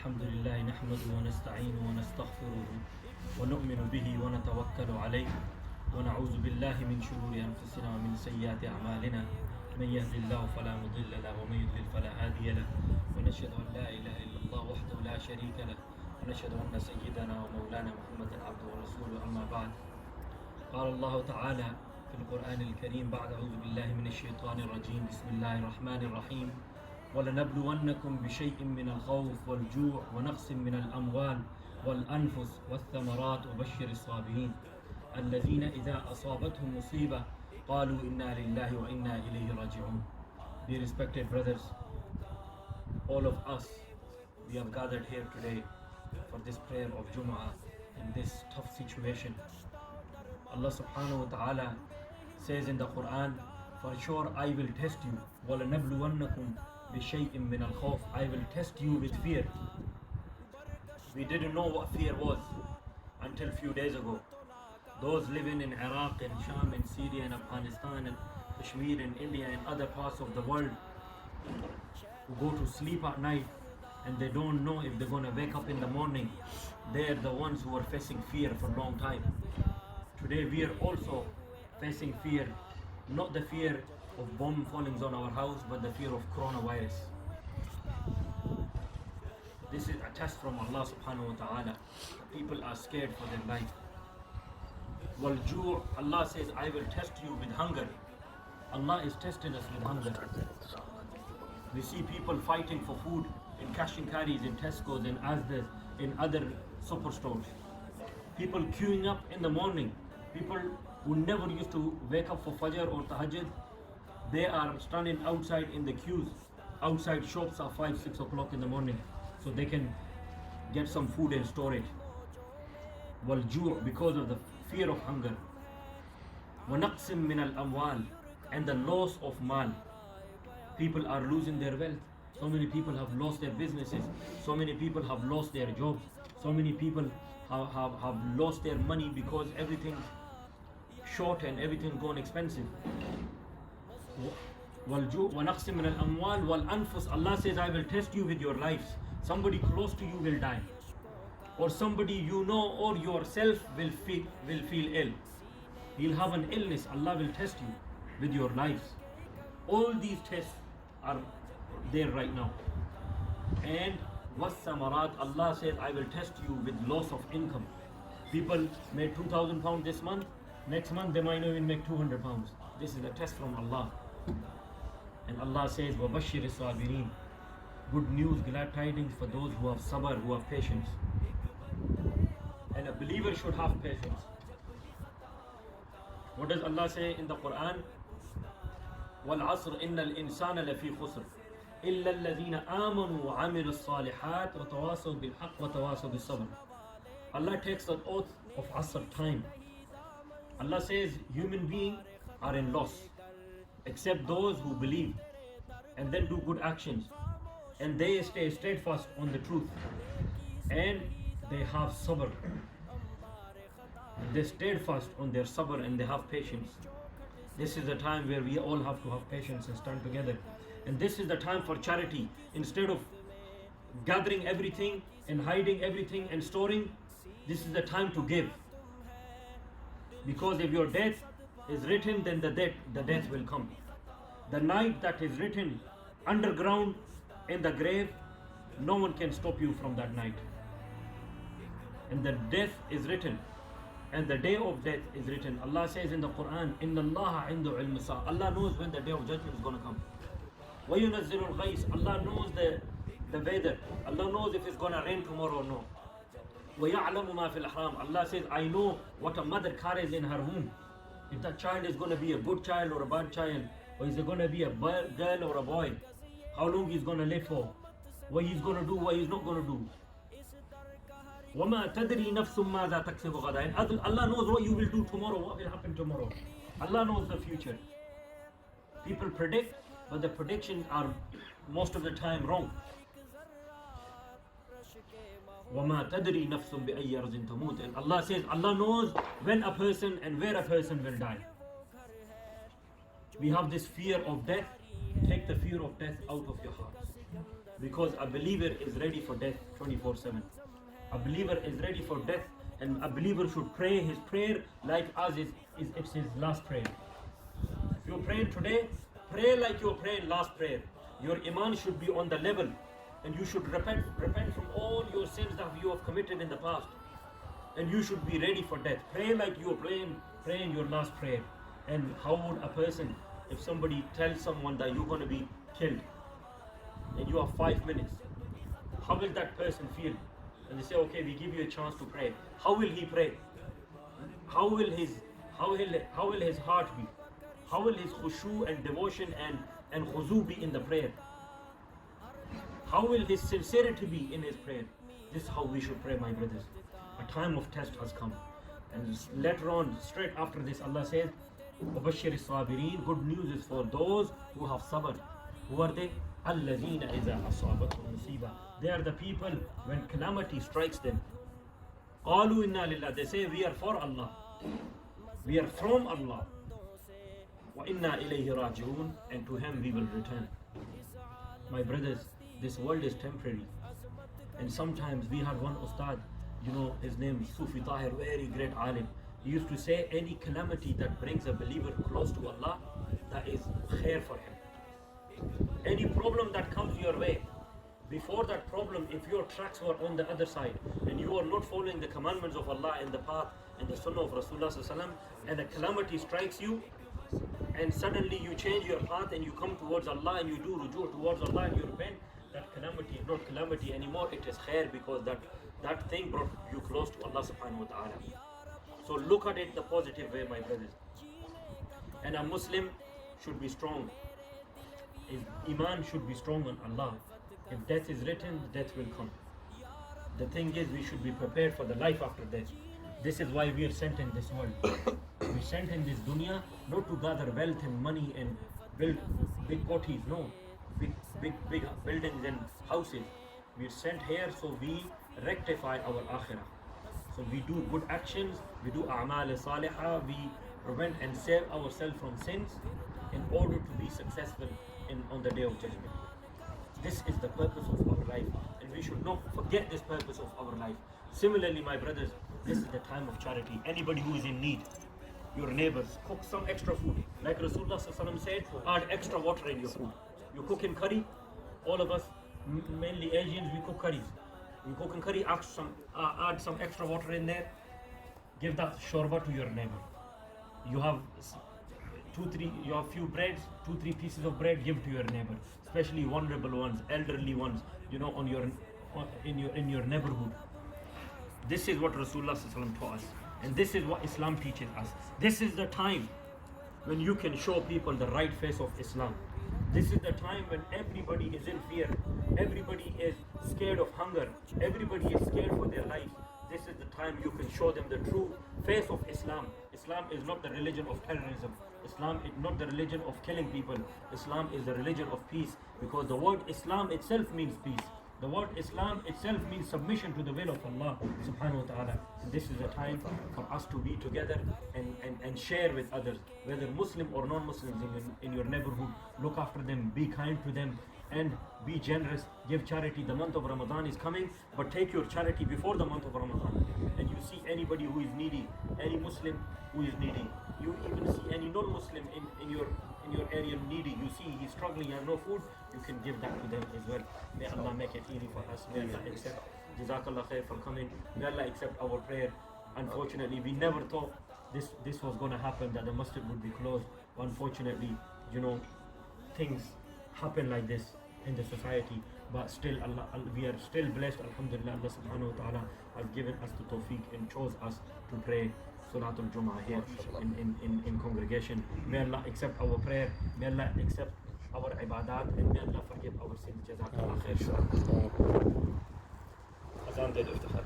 الحمد لله نحمده ونستعينه ونستغفره ونؤمن به ونتوكل عليه ونعوذ بالله من شرور أنفسنا ومن سيئات أعمالنا من يهد الله فلا مضل له ومن يضلل فلا هادي له ونشهد أن لا إله إلا الله وحده لا شريك له ونشهد أن سيدنا ومولانا محمدا عبده ورسوله أما بعد قال الله تعالى في القرآن الكريم بعد أعوذ بالله من الشيطان الرجيم بسم الله الرحمن الرحيم ولنبلونكم بشيء من الخوف والجوع ونقص من الأموال والأنفس والثمرات وبشر الصابرين الذين إذا أصابتهم مصيبة قالوا إنا لله وإنا إليه راجعون. Dear respected brothers, all of us, we have gathered here today for this prayer of Jum'ah in this tough situation. Allah subhanahu wa ta'ala says in the Quran, for sure I will test you. وَلَنَبْلُوَنَّكُمْ بِشَيْءٍ مِّنَ الْخَوْفِ I will test you with fear. We didn't know what fear was until few days ago. Those living in Iraq and Sham and Syria and Afghanistan and Kashmir and India and other parts of the world who go to sleep at night and they don't know if they're going to wake up in the morning, they're the ones who are facing fear for a long time. Today we are also facing fear, not the fear of bomb fallings on our house, but the fear of coronavirus. This is a test from Allah subhanahu wa ta'ala. People are scared for their life. Wal-ju', Allah says, I will test you with hunger. Allah is testing us with hunger. We see people fighting for food in cash and carries, in Tesco's and Asda's, in other superstores. People queuing up in the morning. People who never used to wake up for Fajr or Tahajjud, they are standing outside in the queues, outside shops at 5-6 o'clock in the morning, so they can get some food and store it. Wal-ju', because of the fear of hunger. وَنَقْسٍ مِّنَ الْأَمْوَالِ and the loss of mal. People are losing their wealth. So many people have lost their businesses. So many people have lost their jobs. So many people have lost their money because everything short and everything gone expensive. وَالْجُوء وَنَقْسٍ مِّنَ الْأَمْوَالِ وَالْأَنفُسِ Allah says, I will test you with your lives. Somebody close to you will die, or somebody you know or yourself will feel ill. You'll have an illness. Allah will test you with your lives. All these tests are there right now. And وَالثَّمَرَاتِ Allah says, I will test you with loss of income. People made 2,000 pounds this month. Next month they might not even make 200 pounds. This is a test from Allah. And Allah says, وَبَشِّرِ الصَّابِرِينَ good news, glad tidings for those who have sabr, who have patience. And a believer should have patience. What does Allah say in the Quran? وَالْعَصْرِ إِنَّ الْإِنسَانَ لَفِي خُسْرٍ إِلَّا الَّذِينَ آمَنُوا وَعَمِلُوا الصَّالِحَاتِ وَتَوَاصَوْا بِالْحَقِّ وَتَوَاصَوْا بِالصَّبْرِ Allah takes the oath of Asr, time. Allah says human beings are in loss except those who believe and then do good actions, and they stay steadfast on the truth, and they have sabr. They steadfast on their sabr and they have patience. This is the time where we all have to have patience and stand together. And this is the time for charity. Instead of gathering everything and hiding everything and storing, this is the time to give. Because if your death is written, then the death will come. The night that is written underground in the grave, no one can stop you from that night. And the death is written, and the day of death is written. Allah says in the Quran, Inna Allah indu ilm as-sa'a. Allah knows when the day of judgment is going to come. Wa yunazzilu al-ghais. Allah knows the weather. Allah knows if it's going to rain tomorrow or no. Wa ya'lamu ma fil ahram. Allah says, I know what a mother carries in her womb. If that child is going to be a good child or a bad child, or is it going to be a girl or a boy, how long he's going to live for, what he's going to do, what he's not going to do. وَمَا تَدْرِي نَفْسٌ مَاذَا تَكْسِبُ غَدًا. And Allah knows what you will do tomorrow, what will happen tomorrow. Allah knows the future. People predict, but the predictions are most of the time wrong. وَمَا تَدْرِي نَفْسٌ بِأَيِّ أَرْضٍ تَمُوتُ. And Allah says, Allah knows when a person and where a person will die. We have this fear of death. Take the fear of death out of your hearts. Because a believer is ready for death 24/7. A believer is ready for death, and a believer should pray his prayer like as it's his last prayer. If you're praying today, pray like you're praying last prayer. Your iman should be on the level, and you should repent from all your sins that you have committed in the past. And you should be ready for death. Pray like you're praying your last prayer. And how would a person, if somebody tells someone that you're going to be killed, and you have 5 minutes, how will that person feel? And they say, okay, we give you a chance to pray. How will he pray? How will his heart be? How will his khushu and devotion and khuzu be in the prayer? How will his sincerity be in his prayer? This is how we should pray, my brothers. A time of test has come. And later on, straight after this, Allah says, وَبَشِّرِ الصَّابِرِينَ. Good news is for those who have sabr. Who are they? الَّذِينَ إِذَا أَصَابَتْهُمْ مُصِيبَةٌ. They are the people when calamity strikes them. قَالُوا إِنَّا لِلَّهِ. They say, we are for Allah. We are from Allah. وَإِنَّا إِلَيْهِ رَاجِعُونَ. And to Him we will return. My brothers, this world is temporary. And sometimes we had one ustad, his name is Sufi Tahir, very great alim. He used to say, any calamity that brings a believer close to Allah, that is khair for him. Any problem that comes your way, before that problem, if your tracks were on the other side and you are not following the commandments of Allah and the path and the sunnah of Rasulullah sallallahu alaihi wasallam, and a calamity strikes you, and suddenly you change your path and you come towards Allah and you do ruju towards Allah and you repent, that calamity is not calamity anymore, it is khair, because that thing brought you close to Allah subhanahu wa ta'ala. So look at it the positive way, my brothers. And a Muslim should be strong. His iman should be strong on Allah. If death is written, death will come. The thing is, we should be prepared for the life after death. This is why we are sent in this world. We are sent in this dunya not to gather wealth and money and build big kothis, no. Big buildings and houses. We are sent here so we rectify our akhirah. So we do good actions, we do a'mal salihah, we prevent and save ourselves from sins in order to be successful on the day of judgment. This is the purpose of our life, and we should not forget this purpose of our life. Similarly, my brothers, this is the time of charity. Anybody who is in need, your neighbors, cook some extra food. Like Rasulullah sallallahu alaihi wasallam said, add extra water in your food. You cook in curry, all of us, mainly Asians, we cook curries. You cook in curry, add some extra water in there, give that shorba to your neighbor. You have few breads, 2-3 pieces of bread, give to your neighbor, especially vulnerable ones, elderly ones, in your neighborhood. This is what Rasulullah sallallahu alaihi wasallam taught us, and this is what Islam teaches us. This is the time when you can show people the right face of Islam. This is the time when everybody is in fear, everybody is scared of hunger, everybody is scared for their life. This is the time you can show them the true face of Islam. Islam is not the religion of terrorism. Islam is not the religion of killing people. Islam is the religion of peace, because the word Islam itself means peace. The word Islam itself means submission to the will of Allah subhanahu wa ta'ala. And this is a time for us to be together and share with others, whether Muslim or non-Muslims in your neighborhood. Look after them, be kind to them, and be generous, give charity. The month of Ramadan is coming, but take your charity before the month of Ramadan. And you see anybody who is needy, any Muslim who is needy, you even see any non-Muslim in your area needy, you see he's struggling and no food, you can give that to them as well. May Allah make it easy for us. May Allah accept. Jazakallah khair for coming. May Allah accept our prayer. Unfortunately, we never thought this was going to happen, that the masjid would be closed. Unfortunately, things happen like this in the society, but still we are still blessed. Alhamdulillah, Allah subhanahu wa ta'ala has given us the tawfiq and chose us to pray Salatul Jum'ah here in congregation. May Allah accept our prayer, may Allah accept our ibadat, and may Allah forgive our sins. Jazakallah khair. Azan del iftikhar.